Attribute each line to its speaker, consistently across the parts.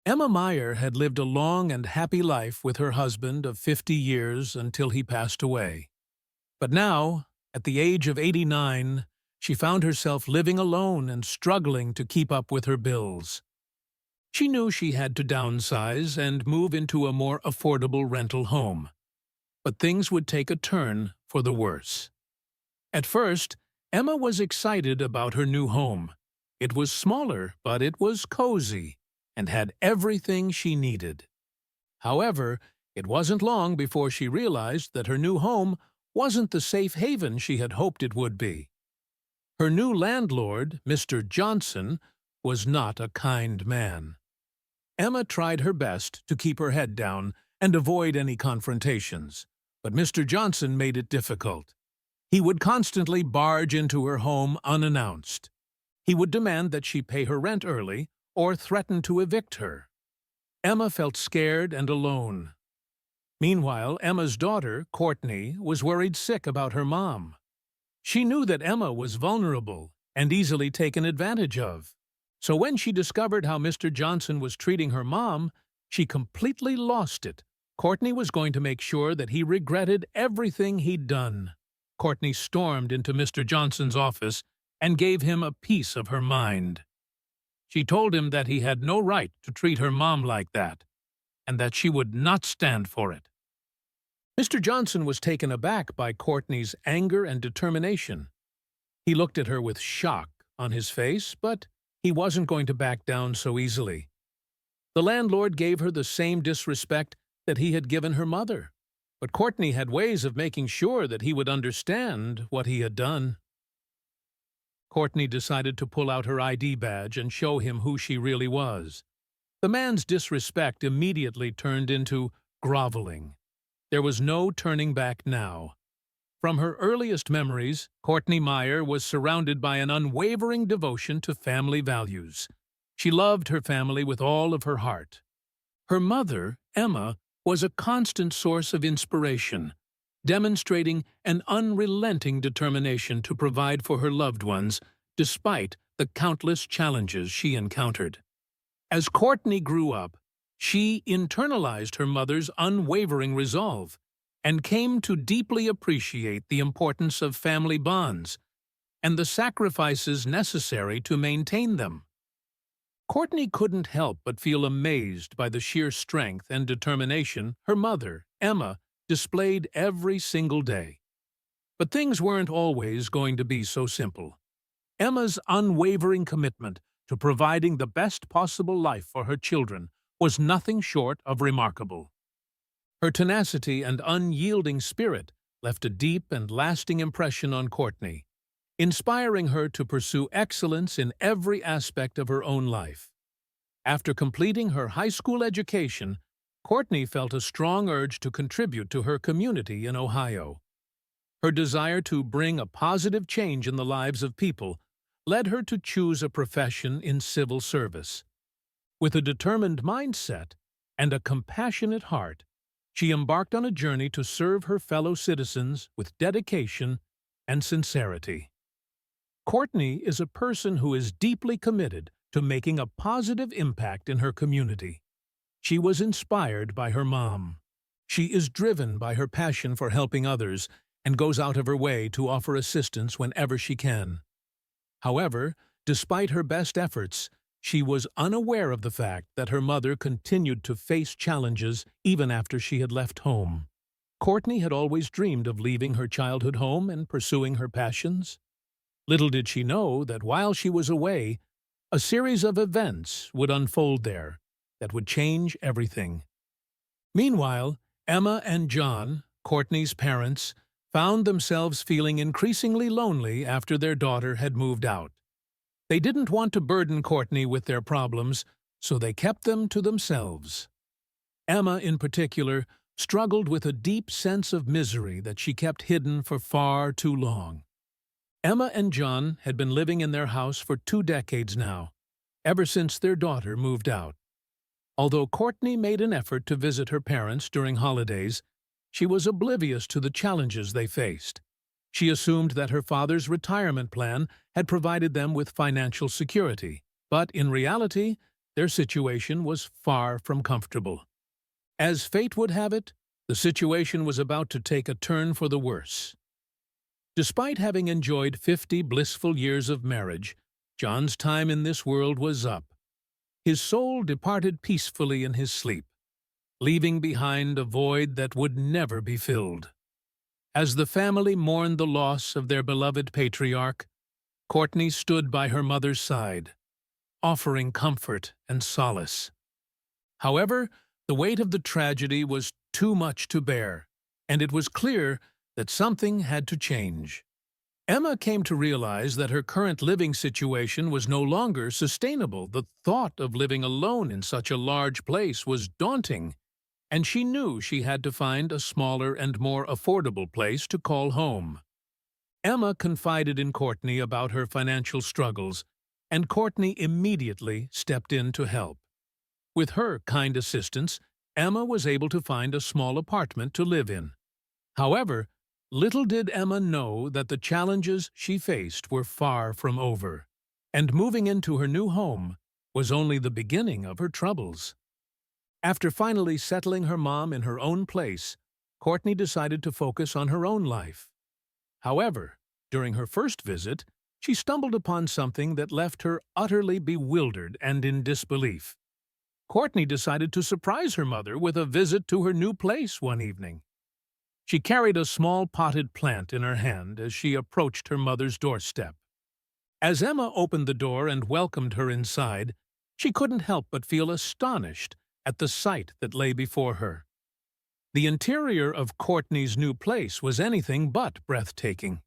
Speaker 1: Emma Meyer had lived a long and happy life with her husband of 50 years until he passed away. But now, at the age of 89, she found herself living alone and struggling to keep up with her bills. She knew she had to downsize and move into a more affordable rental home. But things would take a turn for the worse. At first, Emma was excited about her new home. It was smaller, but it was cozy and had everything she needed. However, it wasn't long before she realized that her new home wasn't the safe haven she had hoped it would be. Her new landlord, Mr. Johnson, was not a kind man. Emma tried her best to keep her head down and avoid any confrontations, but Mr. Johnson made it difficult. He would constantly barge into her home unannounced. He would demand that she pay her rent early or threaten to evict her. Emma felt scared and alone. Meanwhile, Emma's daughter, Courtney, was worried sick about her mom. She knew that Emma was vulnerable and easily taken advantage of. So when she discovered how Mr. Johnson was treating her mom, she completely lost it. Courtney was going to make sure that he regretted everything he'd done. Courtney stormed into Mr. Johnson's office and gave him a piece of her mind. She told him that he had no right to treat her mom like that, and that she would not stand for it. Mr. Johnson was taken aback by Courtney's anger and determination. He looked at her with shock on his face, but he wasn't going to back down so easily. The landlord gave her the same disrespect that he had given her mother, but Courtney had ways of making sure that he would understand what he had done. Courtney decided to pull out her ID badge and show him who she really was. The man's disrespect immediately turned into groveling. There was no turning back now. From her earliest memories, Courtney Meyer was surrounded by an unwavering devotion to family values. She loved her family with all of her heart. Her mother, Emma, was a constant source of inspiration, demonstrating an unrelenting determination to provide for her loved ones despite the countless challenges she encountered. As Courtney grew up, she internalized her mother's unwavering resolve and came to deeply appreciate the importance of family bonds and the sacrifices necessary to maintain them. Courtney couldn't help but feel amazed by the sheer strength and determination her mother, Emma, displayed every single day. But things weren't always going to be so simple. Emma's unwavering commitment to providing the best possible life for her children was nothing short of remarkable. Her tenacity and unyielding spirit left a deep and lasting impression on Courtney, inspiring her to pursue excellence in every aspect of her own life. After completing her high school education, Courtney felt a strong urge to contribute to her community in Ohio. Her desire to bring a positive change in the lives of people led her to choose a profession in civil service. With a determined mindset and a compassionate heart, she embarked on a journey to serve her fellow citizens with dedication and sincerity. Courtney is a person who is deeply committed to making a positive impact in her community. She was inspired by her mom. She is driven by her passion for helping others and goes out of her way to offer assistance whenever she can. However, despite her best efforts, she was unaware of the fact that her mother continued to face challenges even after she had left home. Courtney had always dreamed of leaving her childhood home and pursuing her passions. Little did she know that while she was away, a series of events would unfold there that would change everything. Meanwhile, Emma and John, Courtney's parents, found themselves feeling increasingly lonely after their daughter had moved out. They didn't want to burden Courtney with their problems, so they kept them to themselves. Emma, in particular, struggled with a deep sense of misery that she kept hidden for far too long. Emma and John had been living in their house for 2 decades now, ever since their daughter moved out. Although Courtney made an effort to visit her parents during holidays, she was oblivious to the challenges they faced. She assumed that her father's retirement plan had provided them with financial security, but in reality, their situation was far from comfortable. As fate would have it, the situation was about to take a turn for the worse. Despite having enjoyed 50 blissful years of marriage, John's time in this world was up. His soul departed peacefully in his sleep, leaving behind a void that would never be filled. As the family mourned the loss of their beloved patriarch, Courtney stood by her mother's side, offering comfort and solace. However, the weight of the tragedy was too much to bear, and it was clear that something had to change. Emma came to realize that her current living situation was no longer sustainable. The thought of living alone in such a large place was daunting, and she knew she had to find a smaller and more affordable place to call home. Emma confided in Courtney about her financial struggles, and Courtney immediately stepped in to help. With her kind assistance, Emma was able to find a small apartment to live in. However, little did Emma know that the challenges she faced were far from over, and moving into her new home was only the beginning of her troubles. After finally settling her mom in her own place, Courtney decided to focus on her own life. However, during her first visit, she stumbled upon something that left her utterly bewildered and in disbelief. Courtney decided to surprise her mother with a visit to her new place one evening. She carried a small potted plant in her hand as she approached her mother's doorstep. As Emma opened the door and welcomed her inside, she couldn't help but feel astonished at the sight that lay before her. The interior of Courtney's new place was anything but breathtaking.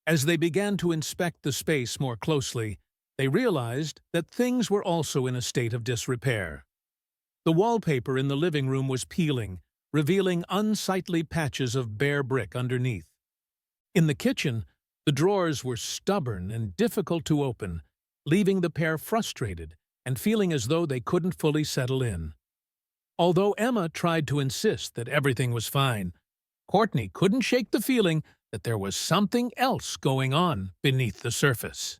Speaker 1: As they began to inspect the space more closely, they realized that things were also in a state of disrepair. The wallpaper in the living room was peeling, revealing unsightly patches of bare brick underneath. In the kitchen, the drawers were stubborn and difficult to open, leaving the pair frustrated and feeling as though they couldn't fully settle in. Although Emma tried to insist that everything was fine, Courtney couldn't shake the feeling that there was something else going on beneath the surface.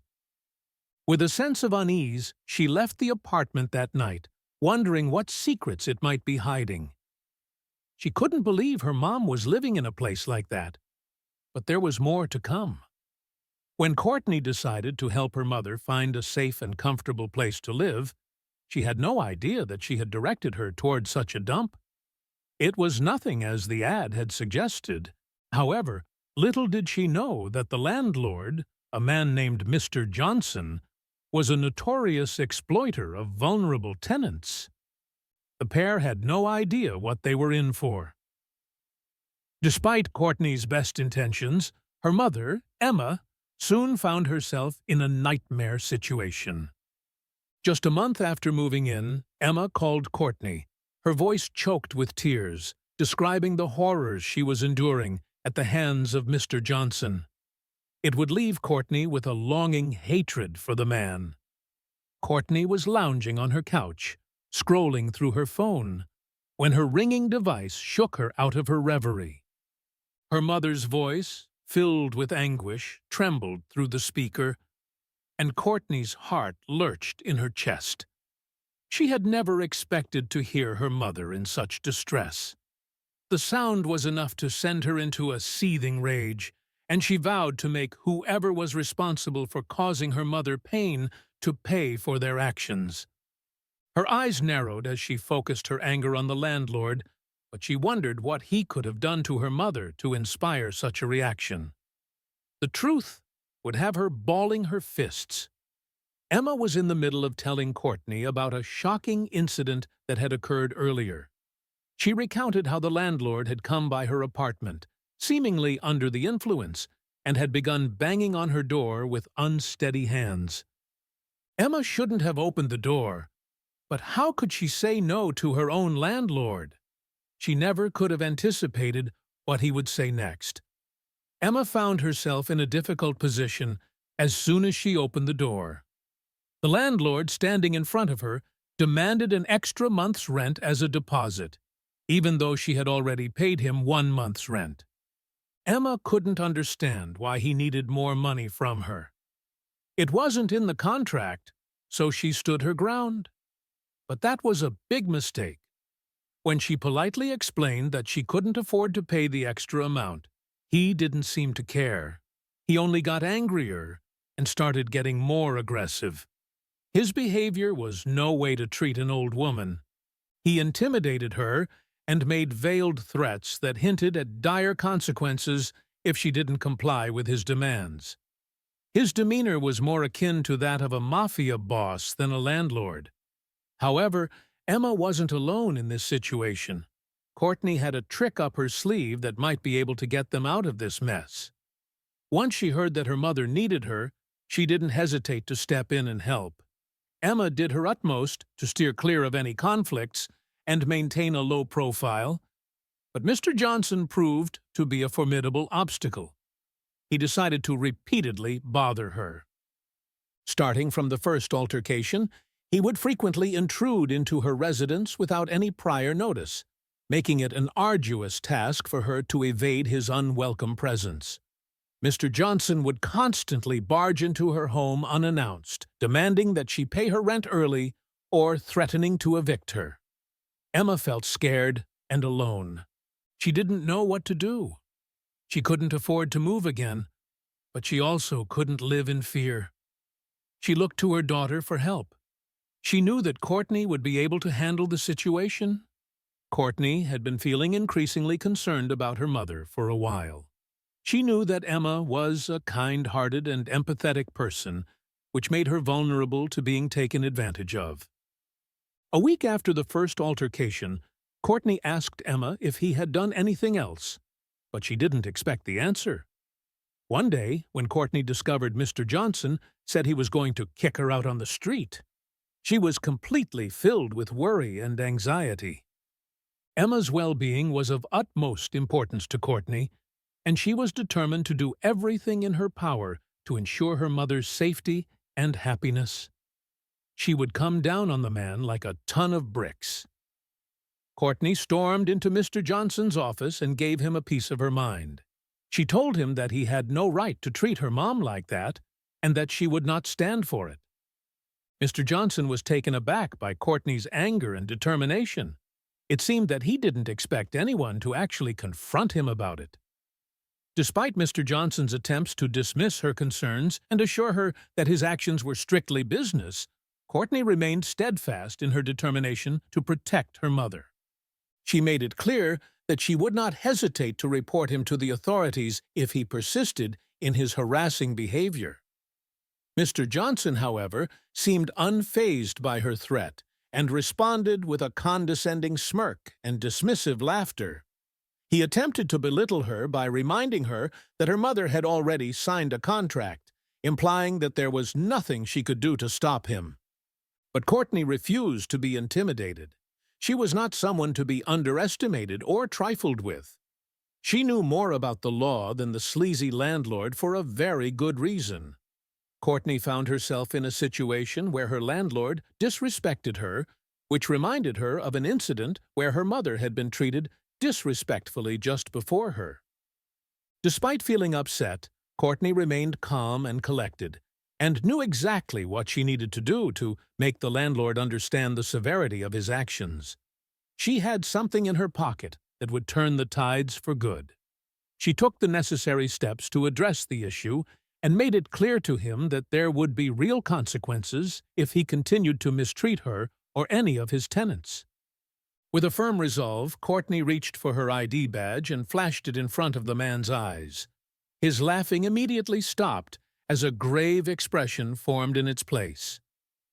Speaker 1: With a sense of unease, she left the apartment that night, wondering what secrets it might be hiding. She couldn't believe her mom was living in a place like that, but there was more to come. When Courtney decided to help her mother find a safe and comfortable place to live, she had no idea that she had directed her toward such a dump. It was nothing as the ad had suggested. However, little did she know that the landlord, a man named Mr. Johnson, was a notorious exploiter of vulnerable tenants. The pair had no idea what they were in for. Despite Courtney's best intentions, her mother, Emma, soon found herself in a nightmare situation. Just a month after moving in, Emma called Courtney, her voice choked with tears, describing the horrors she was enduring at the hands of Mr. Johnson. It would leave Courtney with a longing hatred for the man. Courtney was lounging on her couch, scrolling through her phone, when her ringing device shook her out of her reverie. Her mother's voice, filled with anguish, trembled through the speaker, and Courtney's heart lurched in her chest. She had never expected to hear her mother in such distress. The sound was enough to send her into a seething rage, and she vowed to make whoever was responsible for causing her mother pain to pay for their actions. Her eyes narrowed as she focused her anger on the landlord, but she wondered what he could have done to her mother to inspire such a reaction. The truth would have her balling her fists. Emma was in the middle of telling Courtney about a shocking incident that had occurred earlier. She recounted how the landlord had come by her apartment, seemingly under the influence, and had begun banging on her door with unsteady hands. Emma shouldn't have opened the door, but how could she say no to her own landlord? She never could have anticipated what he would say next. Emma found herself in a difficult position as soon as she opened the door. The landlord, standing in front of her, demanded an extra month's rent as a deposit, even though she had already paid him 1 month's rent. Emma couldn't understand why he needed more money from her. It wasn't in the contract, so she stood her ground. But that was a big mistake. When she politely explained that she couldn't afford to pay the extra amount, he didn't seem to care. He only got angrier and started getting more aggressive. His behavior was no way to treat an old woman. He intimidated her and made veiled threats that hinted at dire consequences if she didn't comply with his demands. His demeanor was more akin to that of a mafia boss than a landlord. However, Emma wasn't alone in this situation. Courtney had a trick up her sleeve that might be able to get them out of this mess. Once she heard that her mother needed her, she didn't hesitate to step in and help. Emma did her utmost to steer clear of any conflicts and maintain a low profile, but Mr. Johnson proved to be a formidable obstacle. He decided to repeatedly bother her. Starting from the first altercation, he would frequently intrude into her residence without any prior notice, making it an arduous task for her to evade his unwelcome presence. Mr. Johnson would constantly barge into her home unannounced, demanding that she pay her rent early or threatening to evict her. Emma felt scared and alone. She didn't know what to do. She couldn't afford to move again, but she also couldn't live in fear. She looked to her daughter for help. She knew that Courtney would be able to handle the situation. Courtney had been feeling increasingly concerned about her mother for a while. She knew that Emma was a kind-hearted and empathetic person, which made her vulnerable to being taken advantage of. A week after the first altercation, Courtney asked Emma if he had done anything else, but she didn't expect the answer. One day, when Courtney discovered Mr. Johnson said he was going to kick her out on the street, she was completely filled with worry and anxiety. Emma's well-being was of utmost importance to Courtney, and she was determined to do everything in her power to ensure her mother's safety and happiness. She would come down on the man like a ton of bricks. Courtney stormed into Mr. Johnson's office and gave him a piece of her mind. She told him that he had no right to treat her mom like that, and that she would not stand for it. Mr. Johnson was taken aback by Courtney's anger and determination. It seemed that he didn't expect anyone to actually confront him about it. Despite Mr. Johnson's attempts to dismiss her concerns and assure her that his actions were strictly business, Courtney remained steadfast in her determination to protect her mother. She made it clear that she would not hesitate to report him to the authorities if he persisted in his harassing behavior. Mr. Johnson, however, seemed unfazed by her threat and responded with a condescending smirk and dismissive laughter. He attempted to belittle her by reminding her that her mother had already signed a contract, implying that there was nothing she could do to stop him. But Courtney refused to be intimidated. She was not someone to be underestimated or trifled with. She knew more about the law than the sleazy landlord for a very good reason. Courtney found herself in a situation where her landlord disrespected her, which reminded her of an incident where her mother had been treated disrespectfully just before her. Despite feeling upset, Courtney remained calm and collected, and knew exactly what she needed to do to make the landlord understand the severity of his actions. She had something in her pocket that would turn the tides for good. She took the necessary steps to address the issue and made it clear to him that there would be real consequences if he continued to mistreat her or any of his tenants. With a firm resolve, Courtney reached for her ID badge and flashed it in front of the man's eyes. His laughing immediately stopped as a grave expression formed in its place.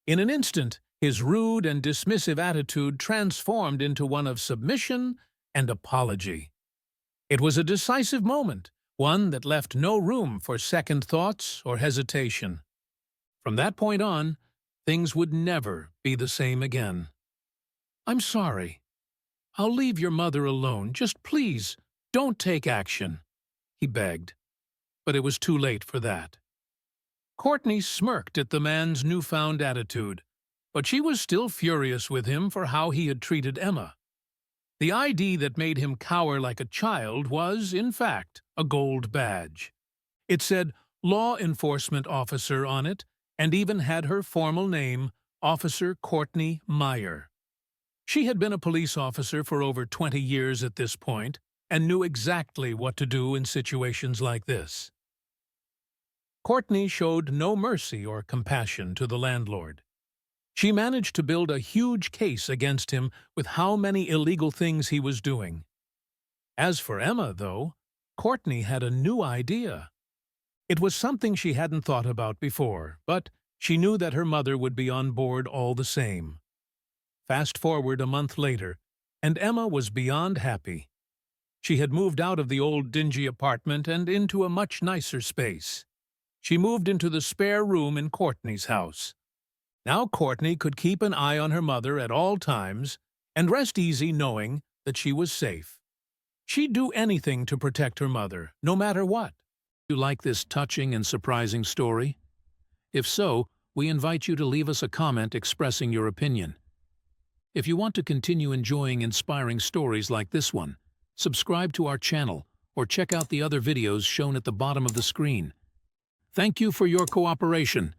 Speaker 1: In an instant, his rude and dismissive attitude transformed into one of submission and apology. It was a decisive moment, one that left no room for second thoughts or hesitation. From that point on, things would never be the same again. "I'm sorry. I'll leave your mother alone. Just please, don't take action," he begged. But it was too late for that. Courtney smirked at the man's newfound attitude, but she was still furious with him for how he had treated Emma. The ID that made him cower like a child was, in fact, a gold badge. It said Law Enforcement Officer on it, and even had her formal name, Officer Courtney Meyer. She had been a police officer for over 20 years at this point and knew exactly what to do in situations like this. Courtney showed no mercy or compassion to the landlord. She managed to build a huge case against him with how many illegal things he was doing. As for Emma, though, Courtney had a new idea. It was something she hadn't thought about before, but she knew that her mother would be on board all the same. Fast forward a month later, and Emma was beyond happy. She had moved out of the old dingy apartment and into a much nicer space. She moved into the spare room in Courtney's house. Now Courtney could keep an eye on her mother at all times and rest easy knowing that she was safe. She'd do anything to protect her mother, no matter what. Do you like this touching and surprising story? If so, we invite you to leave us a comment expressing your opinion. If you want to continue enjoying inspiring stories like this one, subscribe to our channel or check out the other videos shown at the bottom of the screen. Thank you for your cooperation.